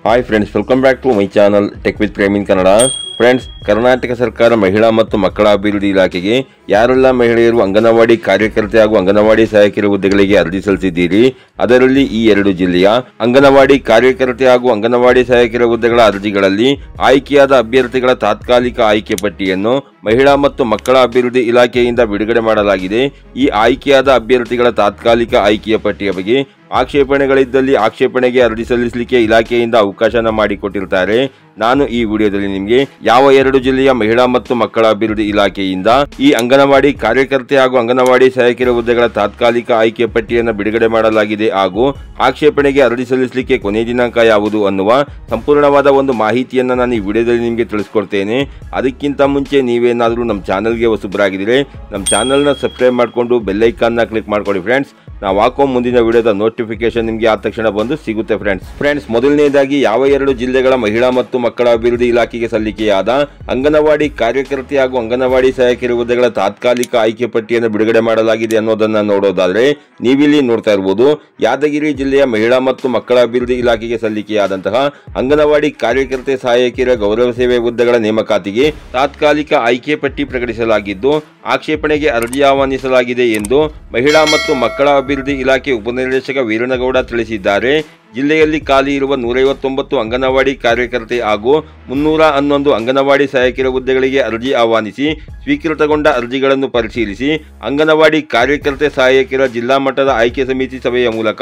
Hi friends, welcome back to my channel tech with Prem in Kannada. Friends, Karnataka ಸರ್ಕಾರ ಮಹಿಳಾ ಮತ್ತು ಮಕ್ಕಳ ಅಭಿವೃದ್ಧಿ ಇಲಾಖೆಗೆ ಯಾರೆಲ್ಲ ಮಹಿಳೆಯರು ಅಂಗನವಾಡಿ ಕಾರ್ಯಕರ್ತೆ ಹಾಗೂ ಅಂಗನವಾಡಿ ಸಹಾಯಕಿಯರ ಹುದ್ದೆಗಳಿಗೆ ಅರ್ಜಿ ಸಲ್ಲಿಸಿದ್ದೀರಿ, ಅದರಲ್ಲಿ ಈ 2 ಜಿಲ್ಲೆಯ ಅಂಗನವಾಡಿ ಕಾರ್ಯಕರ್ತೆ ಹಾಗೂ ಅಂಗನವಾಡಿ ಸಹಾಯಕಿಯರ ಹುದ್ದೆಗಳ ಅರ್ಜಿಗಳಲ್ಲಿ ಆಯ್ಕೆಯಾದ ಅಭ್ಯರ್ಥಿಗಳ ತಾತ್ಕಾಲಿಕ ಆಯ್ಕೆ ಪಟ್ಟಿಯನ್ನು ಮಹಿಳಾ ಮತ್ತು ಮಕ್ಕಳ ಅಭಿವೃದ್ಧಿ ಇಲಾಖೆಯಿಂದ ಬಿಡುಗಡೆ ಮಾಡಲಾಗಿದೆ. ಈ ಆಯ್ಕೆಯಾದ ಅಭ್ಯರ್ಥಿಗಳ ತಾತ್ಕಾಲಿಕ ಆಯ್ಕೆಯ ಪಟ್ಟಿಯ ಬಗ್ಗೆ ಆಕ್ಷೇಪಣೆಗಳಿದ್ದಲ್ಲಿ ಆಕ್ಷೇಪಣೆಗೆ ಅರ್ಜಿ ಸಲ್ಲಿಸಲಿಕ್ಕೆ ಇಲಾಖೆಯಿಂದ ಅವಕಾಶನ ಮಾಡಿಕೊಟ್ಟಿರ್ತಾರೆ. ನಾನು ಈ ವಿಡಿಯೋದಲ್ಲಿ ನಿಮಗೆ ಯಾವ 2 ಜಿಲ್ಲೆಯ ಮಹಿಳಾ ಮತ್ತು ಮಕ್ಕಳ ಅಭಿವೃದ್ಧಿ ಇಲಾಖೆಯಿಂದ ಈ ಅಂಗನವಾಡಿ ಕಾರ್ಯಕರ್ತೆ ಹಾಗೂ ಅಂಗನವಾಡಿ ಸಹಾಯಕಿಯರ ಹುದ್ದೆಗಳ ತಾತ್ಕಾಲಿಕ ಆಯ್ಕೆ ಪಟ್ಟಿಯನ್ನು ಬಿಡುಗಡೆ ಮಾಡಲಾಗಿದೆ ಹಾಗೂ ಆಕ್ಷೇಪಣೆಗೆ ಅರ್ಜಿ ಸಲ್ಲಿಸಲಿಕ್ಕೆ ಕೊನೆ ದಿನಾಂಕ ಯಾವುದು ಅನ್ನುವ ಸಂಪೂರ್ಣವಾದ ಒಂದು ಮಾಹಿತಿಯನ್ನು ನಾನು ಈ ವಿಡಿಯೋದಲ್ಲಿ ನಿಮಗೆ ತಿಳಿಸ್ಕೊಡ್ತೇನೆ. ಅದಕ್ಕಿಂತ ಮುಂಚೆ ನೀವೇನಾದರೂ ನಮ್ಮ ಚಾನಲ್ಗೆ ಹೊಸಬರಾಗಿದ್ದರೆ ನಮ್ಮ ಚಾನಲ್ನ ಸಬ್ಸ್ಕ್ರೈಬ್ ಮಾಡಿಕೊಂಡು ಬೆಲ್ ಐಕಾನ್ನ ಕ್ಲಿಕ್ ಮಾಡ್ಕೊಳ್ಳಿ ಫ್ರೆಂಡ್ಸ್. ನಾವು ಹಾಕೋ ಮುಂದಿನ ವಿಡಿಯೋದ ನೋಟಿಫಿಕೇಶನ್ ನಿಮಗೆ ಆ ತಕ್ಷಣ ಬಂದು ಸಿಗುತ್ತೆ ಫ್ರೆಂಡ್ಸ್. ಮೊದಲನೇದಾಗಿ ಯಾವ 2 ಜಿಲ್ಲೆಗಳ ಮಹಿಳಾ ಮತ್ತು ಮಕ್ಕಳ ಅಭಿವೃದ್ಧಿ ಇಲಾಖೆಗೆ ಸಲ್ಲಿಕೆಯಾದ ಅಂಗನವಾಡಿ ಕಾರ್ಯಕರ್ತೆ ಹಾಗೂ ಅಂಗನವಾಡಿ ಸಹಾಯಕಿಯರ ಹುದ್ದೆಗಳ ತಾತ್ಕಾಲಿಕ ಆಯ್ಕೆ ಪಟ್ಟಿಯನ್ನು ಬಿಡುಗಡೆ ಮಾಡಲಾಗಿದೆ ಅನ್ನೋದನ್ನ ನೋಡೋದಾದ್ರೆ ನೀವಿಲ್ಲಿ ನೋಡ್ತಾ ಇರಬಹುದು. ಯಾದಗಿರಿ ಜಿಲ್ಲೆಯ ಮಹಿಳಾ ಮತ್ತು ಮಕ್ಕಳ ಅಭಿವೃದ್ಧಿ ಇಲಾಖೆಗೆ ಸಲ್ಲಿಕೆಯಾದಂತಹ ಅಂಗನವಾಡಿ ಕಾರ್ಯಕರ್ತೆ ಸಹಾಯಕಿಯರ ಗೌರವ ಸೇವೆ ಹುದ್ದೆಗಳ ನೇಮಕಾತಿಗೆ ತಾತ್ಕಾಲಿಕ ಆಯ್ಕೆ ಪಟ್ಟಿ ಪ್ರಕಟಿಸಲಾಗಿದ್ದು ಆಕ್ಷೇಪಣೆಗೆ ಅರ್ಜಿ ಆಹ್ವಾನಿಸಲಾಗಿದೆ ಎಂದು ಮಹಿಳಾ ಮತ್ತು ಮಕ್ಕಳ ಅಭಿವೃದ್ಧಿ ಇಲಾಖೆ ಉಪನಿರ್ದೇಶಕ ವೀರನಗೌಡ ತಿಳಿಸಿದ್ದಾರೆ. ಜಿಲ್ಲೆಯಲ್ಲಿ ಖಾಲಿ ಇರುವ 159 ಅಂಗನವಾಡಿ ಕಾರ್ಯಕರ್ತೆ ಹಾಗೂ 311 ಅಂಗನವಾಡಿ ಸಹಾಯಕಿಯರ ಹುದ್ದೆಗಳಿಗೆ ಅರ್ಜಿ ಆಹ್ವಾನಿಸಿ ಸ್ವೀಕೃತಗೊಂಡ ಅರ್ಜಿಗಳನ್ನು ಪರಿಶೀಲಿಸಿ ಅಂಗನವಾಡಿ ಕಾರ್ಯಕರ್ತೆ ಸಹಾಯಕಿಯರ ಜಿಲ್ಲಾ ಮಟ್ಟದ ಆಯ್ಕೆ ಸಮಿತಿ ಸಭೆಯ ಮೂಲಕ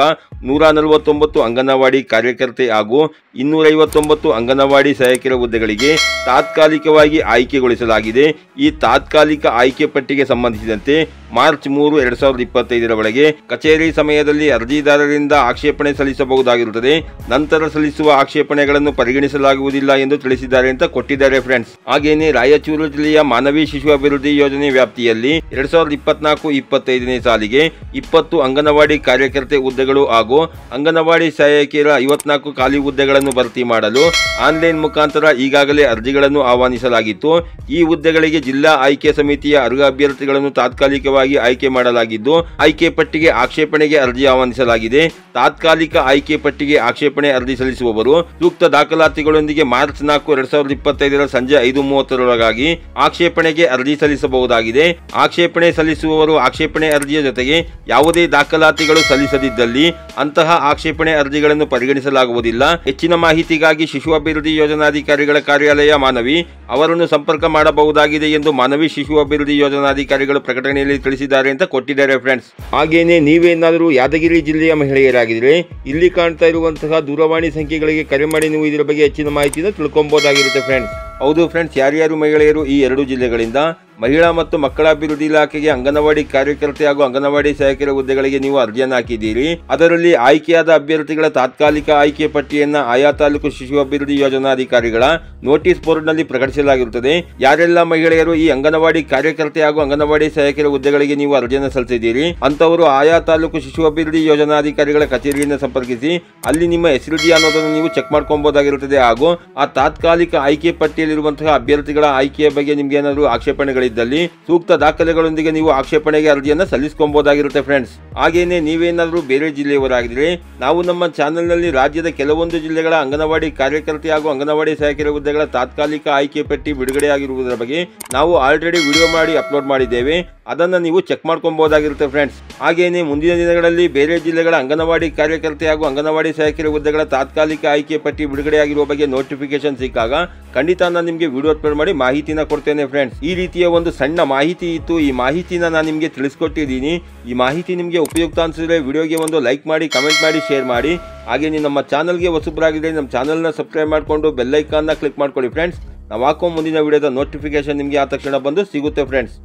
149 ಅಂಗನವಾಡಿ ಕಾರ್ಯಕರ್ತೆ ಹಾಗೂ 259 ಅಂಗನವಾಡಿ ಸಹಾಯಕಿಯರ ಹುದ್ದೆಗಳಿಗೆ ತಾತ್ಕಾಲಿಕವಾಗಿ ಆಯ್ಕೆಗೊಳಿಸಲಾಗಿದೆ. ಈ ತಾತ್ಕಾಲಿಕ ಆಯ್ಕೆ ಪಟ್ಟಿಗೆ ಸಂಬಂಧಿಸಿದಂತೆ ಮಾರ್ಚ್ 3, 2025ರ ಒಳಗೆ ಕಚೇರಿ ಸಮಯದಲ್ಲಿ ಅರ್ಜಿದಾರರಿಂದ ಆಕ್ಷೇಪಣೆ ಸಲ್ಲಿಸಬಹುದಾಗಿರುತ್ತದೆ. ನಂತರ ಸಲ್ಲಿಸುವ ಆಕ್ಷೇಪಣೆಗಳನ್ನು ಪರಿಗಣಿಸಲಾಗುವುದಿಲ್ಲ ಎಂದು ತಿಳಿಸಿದ್ದಾರೆ ಅಂತ ಕೊಟ್ಟಿದ್ದಾರೆ ಫ್ರೆಂಡ್ಸ್. ಹಾಗೇನೆ ರಾಯಚೂರು ಜಿಲ್ಲೆಯ ಮಾನವಿ ಶಿಶು ಅಭಿವೃದ್ಧಿ ಯೋಜನೆ ವ್ಯಾಪ್ತಿಯಲ್ಲಿ 2024-25ನೇ ಸಾಲಿಗೆ 20 ಅಂಗನವಾಡಿ ಕಾರ್ಯಕರ್ತೆ ಹುದ್ದೆಗಳು ಹಾಗೂ ಅಂಗನವಾಡಿ ಸಹಾಯಕಿಯರ 54 ಖಾಲಿ ಹುದ್ದೆಗಳನ್ನು ಭರ್ತಿ ಮಾಡಲು ಆನ್ಲೈನ್ ಮುಖಾಂತರ ಈಗಾಗಲೇ ಅರ್ಜಿಗಳನ್ನು ಆಹ್ವಾನಿಸಲಾಗಿತ್ತು. ಈ ಹುದ್ದೆಗಳಿಗೆ ಜಿಲ್ಲಾ ಆಯ್ಕೆ ಸಮಿತಿಯ ಅರ್ಹ ಅಭ್ಯರ್ಥಿಗಳನ್ನು ತಾತ್ಕಾಲಿಕವಾಗಿ ಆಯ್ಕೆ ಮಾಡಲಾಗಿದ್ದು ಆಯ್ಕೆ ಪಟ್ಟಿಗೆ ಆಕ್ಷೇಪಣೆಗೆ ಅರ್ಜಿ ಆಹ್ವಾನಿಸಲಾಗಿದೆ. ತಾತ್ಕಾಲಿಕ ಆಯ್ಕೆ ಪಟ್ಟಿಗೆ ಆಕ್ಷೇಪಣೆ ಅರ್ಜಿ ಸಲ್ಲಿಸುವವರು ಸೂಕ್ತ ದಾಖಲಾತಿಗಳೊಂದಿಗೆ ಮಾರ್ಚ್ 4, 2025ರ ಸಂಜೆ 5:30ರೊಳಗಾಗಿ ಆಕ್ಷೇಪಣೆಗೆ ಅರ್ಜಿ ಸಲ್ಲಿಸಬಹುದಾಗಿದೆ. ಆಕ್ಷೇಪಣೆ ಸಲ್ಲಿಸುವವರು ಆಕ್ಷೇಪಣೆ ಅರ್ಜಿಯ ಜೊತೆಗೆ ಯಾವುದೇ ದಾಖಲಾತಿಗಳು ಸಲ್ಲಿಸದಿದ್ದಲ್ಲಿ ಅಂತಹ ಆಕ್ಷೇಪಣೆ ಅರ್ಜಿಗಳನ್ನು ಪರಿಗಣಿಸಲಾಗುವುದಿಲ್ಲ. ಹೆಚ್ಚಿನ ಮಾಹಿತಿಗಾಗಿ ಶಿಶು ಅಭಿವೃದ್ಧಿ ಯೋಜನಾಧಿಕಾರಿಗಳ ಕಾರ್ಯಾಲಯ ಮಾನವಿ ಅವರನ್ನು ಸಂಪರ್ಕ ಮಾಡಬಹುದಾಗಿದೆ ಎಂದು ಮಾನವಿ ಶಿಶು ಅಭಿವೃದ್ಧಿ ಯೋಜನಾಧಿಕಾರಿಗಳು ಪ್ರಕಟಣೆಯಲ್ಲಿ ತಿಳಿಸಿದ್ದಾರೆ ಅಂತ ಕೊಟ್ಟಿದ್ದಾರೆ ಫ್ರೆಂಡ್ಸ್. ಹಾಗೇನೆ ನೀವೇನಾದರೂ ಯಾದಗಿರಿ ಜಿಲ್ಲೆಯ ಮಹಿಳೆಯರಾಗಿದ್ದರೆ ಇಲ್ಲಿ ಕಾಣ್ತಾ ಇರುವಂತಹ ದೂರವಾಣಿ ಸಂಖ್ಯೆಗಳಿಗೆ ಕರೆ ಮಾಡಿ ನೀವು ಇದರ ಬಗ್ಗೆ ಹೆಚ್ಚಿನ ಮಾಹಿತಿಯನ್ನು ತಿಳ್ಕೊಬಹುದಾಗಿರುತ್ತೆ ಫ್ರೆಂಡ್ಸ್. ಹೌದು ಫ್ರೆಂಡ್ಸ್, ಯಾರ್ಯಾರು ಮಹಿಳೆಯರು ಈ 2 ಜಿಲ್ಲೆಗಳಿಂದ ಮಹಿಳಾ ಮತ್ತು ಮಕ್ಕಳ ಅಭಿವೃದ್ಧಿ ಇಲಾಖೆಗೆ ಅಂಗನವಾಡಿ ಕಾರ್ಯಕರ್ತೆ ಹಾಗೂ ಅಂಗನವಾಡಿ ಸಹಾಯಕಿಯರ ಹುದ್ದೆಗಳಿಗೆ ನೀವು ಅರ್ಜಿಯನ್ನು ಹಾಕಿದ್ದೀರಿ, ಅದರಲ್ಲಿ ಆಯ್ಕೆಯಾದ ಅಭ್ಯರ್ಥಿಗಳ ತಾತ್ಕಾಲಿಕ ಆಯ್ಕೆ ಪಟ್ಟಿಯನ್ನು ಆಯಾ ತಾಲೂಕು ಶಿಶು ಅಭಿವೃದ್ಧಿ ಯೋಜನಾಧಿಕಾರಿಗಳ ನೋಟಿಸ್ ಬೋರ್ಡ್ನಲ್ಲಿ ಪ್ರಕಟಿಸಲಾಗಿರುತ್ತದೆ. ಯಾರೆಲ್ಲ ಮಹಿಳೆಯರು ಈ ಅಂಗನವಾಡಿ ಕಾರ್ಯಕರ್ತೆ ಹಾಗೂ ಅಂಗನವಾಡಿ ಸಹಾಯಕಿಯರ ಹುದ್ದೆಗಳಿಗೆ ನೀವು ಅರ್ಜಿಯನ್ನು ಸಲ್ಲಿಸಿದ್ದೀರಿ ಅಂತವರು ಆಯಾ ತಾಲೂಕು ಶಿಶು ಅಭಿವೃದ್ಧಿ ಯೋಜನಾಧಿಕಾರಿಗಳ ಕಚೇರಿಯನ್ನು ಸಂಪರ್ಕಿಸಿ ಅಲ್ಲಿ ನಿಮ್ಮ ಹೆಸರಿದೆಯಾ ಅನ್ನೋದನ್ನು ನೀವು ಚೆಕ್ ಮಾಡ್ಕೊಬಹುದಾಗಿರುತ್ತದೆ. ಹಾಗೂ ಆ ತಾತ್ಕಾಲಿಕ ಆಯ್ಕೆ ಪಟ್ಟಿಯಲ್ಲಿರುವಂತಹ ಅಭ್ಯರ್ಥಿಗಳ ಆಯ್ಕೆಯ ಬಗ್ಗೆ ನಿಮ್ಗೆ ಏನಾದರೂ ಆಕ್ಷೇಪಣೆಗಳಿದ್ದಲ್ಲಿ ಸೂಕ್ತ ದಾಖಲೆಗಳೊಂದಿಗೆ ನೀವು ಆಕ್ಷೇಪಣೆಗೆ ಅರ್ಜಿಯನ್ನು ಸಲ್ಲಿಸಿಕೊಳ್ಳಬಹುದಾಗಿರುತ್ತೆ ಫ್ರೆಂಡ್ಸ್. ಹಾಗೇನೆ ನೀವೇನಾದರೂ ಬೇರೆ ಜಿಲ್ಲೆಯವರಾಗಿದ್ರೆ ನಾವು ನಮ್ಮ ಚಾನೆಲ್ನಲ್ಲಿ ರಾಜ್ಯದ ಕೆಲವೊಂದು ಜಿಲ್ಲೆಗಳ ಅಂಗನವಾಡಿ ಕಾರ್ಯಕರ್ತೆ ಹಾಗೂ ಅಂಗನವಾಡಿ ಸಹಾಯಕಿಯರ ಹುದ್ದೆಗಳ ತಾತ್ಕಾಲಿಕ ಆಯ್ಕೆ ಪಟ್ಟಿ ಬಿಡುಗಡೆಯಾಗಿರುವುದರ ಬಗ್ಗೆ ನಾವು ಆಲ್ರೆಡಿ ವಿಡಿಯೋ ಮಾಡಿ ಅಪ್ಲೋಡ್ ಮಾಡಿದ್ದೇವೆ, ಅದನ್ನು ನೀವು ಚೆಕ್ ಮಾಡ್ಕೊಬಹುದಾಗಿರುತ್ತೆ ಫ್ರೆಂಡ್ಸ್. ಹಾಗೇನೆ ಮುಂದಿನ ದಿನಗಳಲ್ಲಿ ಬೇರೆ ಜಿಲ್ಲೆಗಳ ಅಂಗನವಾಡಿ ಕಾರ್ಯಕರ್ತೆ ಹಾಗೂ ಅಂಗನವಾಡಿ ಸಹಾಯಕಿಯರ ಹುದ್ದೆಗಳ ತಾತ್ಕಾಲಿಕ ಆಯ್ಕೆ ಪಟ್ಟಿ ಬಿಡುಗಡೆಯಾಗಿರುವ ಬಗ್ಗೆ ನೋಟಿಫಿಕೇಶನ್ ಸಿಕ್ಕಾಗ ಖಂಡಿತ ನಾನು ನಿಮಗೆ ವಿಡಿಯೋ ಅಪ್ಲೋಡ್ ಮಾಡಿ ಮಾಹಿತಿನ ಕೊಡ್ತೇನೆ ಫ್ರೆಂಡ್ಸ್. ಈ ರೀತಿಯ ಒಂದು ಸಣ್ಣ ಮಾಹಿತಿ ಇತ್ತು, ಈ ಮಾಹಿತಿನ ನಾನು ನಿಮಗೆ ತಿಳಿಸ್ಕೊಟ್ಟಿದ್ದೀನಿ. ಈ ಮಾಹಿತಿ ನಿಮಗೆ ಉಪಯುಕ್ತ ಅನಿಸಿದ್ರೆ ವಿಡಿಯೋಗೆ ಒಂದು ಲೈಕ್ ಮಾಡಿ, ಕಮೆಂಟ್ ಮಾಡಿ, ಶೇರ್ ಮಾಡಿ. ಹಾಗೆ ನೀವು ನಮ್ಮ ಚಾನಲ್ಗೆ ಹೊಸಬರಾಗಿದ್ದರೆ ನಮ್ಮ ಚಾನಲ್ನ ಸಬ್ಸ್ಕ್ರೈಬ್ ಮಾಡಿಕೊಂಡು ಬೆಲ್ ಐಕಾನ್ನ ಕ್ಲಿಕ್ ಮಾಡ್ಕೊಳ್ಳಿ ಫ್ರೆಂಡ್ಸ್. ನಾವು ಹಾಕೋ ಮುಂದಿನ ವಿಡಿಯೋದ ನೋಟಿಫಿಕೇಶನ್ ನಿಮಗೆ ಆ ತಕ್ಷಣ ಬಂದು ಸಿಗುತ್ತೆ ಫ್ರೆಂಡ್ಸ್.